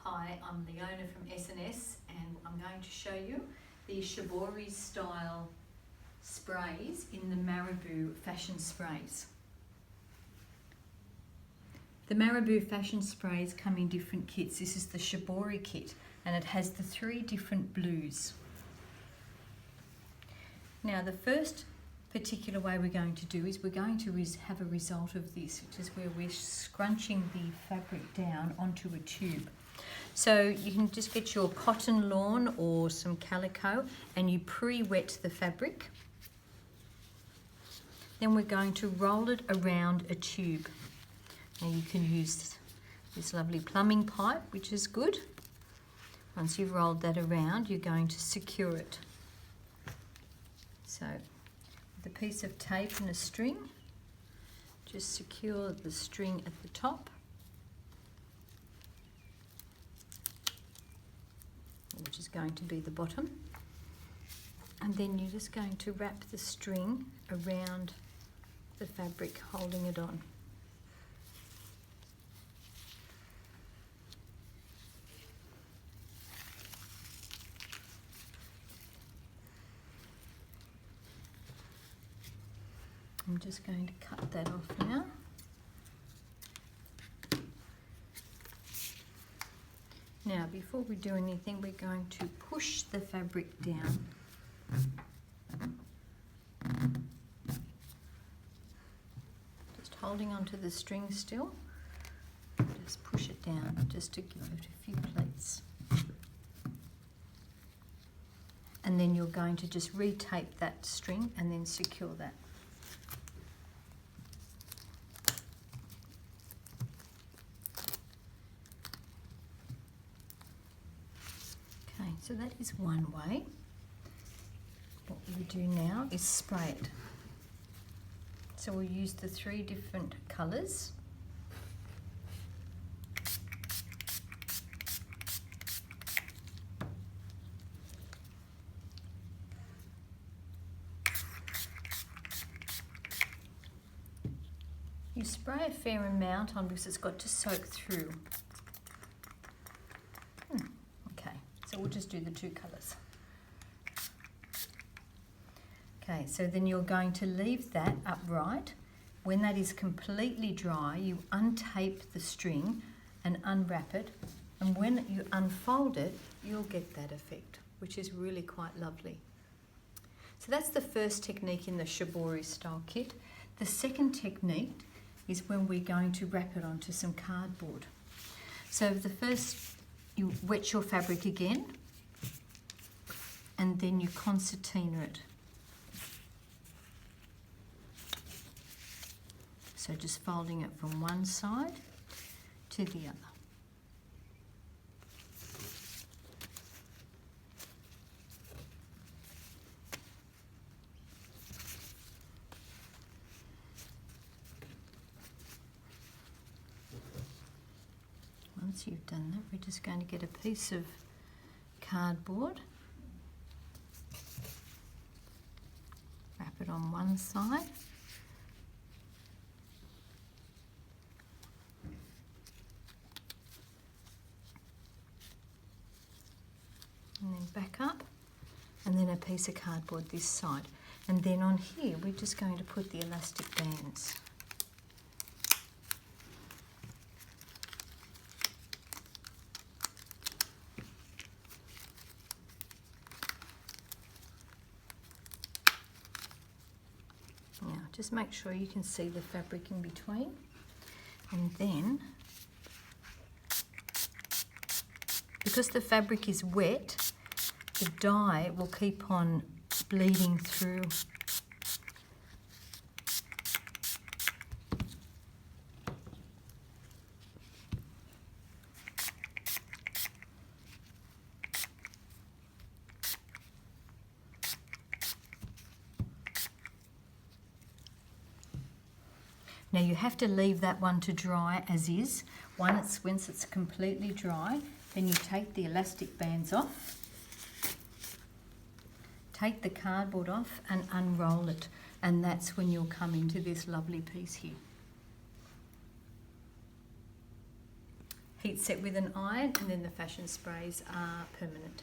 Hi, I'm Leona from S&S and I'm going to show you the Shibori Style sprays in the Marabu Fashion Sprays. The Marabu Fashion Sprays come in different kits. This is the Shibori kit and it has the 3 different blues. Now the first particular way we're going to do is we're going to have a result of this, which is where we're scrunching the fabric down onto a tube. So you can just get your cotton lawn or some calico and you pre-wet the fabric. Then we're going to roll it around a tube. Now you can use this lovely plumbing pipe, which is good. Once you've rolled that around, you're going to secure it. So with a piece of tape and a string, just secure the string at the top. Which is going to be the bottom, and then you're just going to wrap the string around the fabric, holding it on. I'm just going to cut that off now. Now, before we do anything, we're going to push the fabric down. Just holding onto the string still. Just push it down, just to give it a few pleats. And then you're going to just re-tape that string and then secure that. So that is one way. What we do now is spray it. So we'll use the 3 different colours. You spray a fair amount on because it's got to soak through. So we'll just do the 2 colours. Okay, so then you're going to leave that upright. When that is completely dry, you untape the string and unwrap it. And when you unfold it, you'll get that effect, which is really quite lovely. So that's the first technique in the Shibori Style Kit. The second technique is when we're going to wrap it onto some cardboard. So the first, you wet your fabric again and then you concertina it. So just folding it from one side to the other. Once you've done that, we're just going to get a piece of cardboard, wrap it on one side, and then back up, and then a piece of cardboard this side. And then on here, we're just going to put the elastic bands. Just make sure you can see the fabric in between, and then because the fabric is wet, the dye will keep on bleeding through. Now you have to leave that one to dry as is. Once it's completely dry, then you take the elastic bands off, take the cardboard off and unroll it, and that's when you'll come into this lovely piece here. heat set with an iron, and then the fashion sprays are permanent.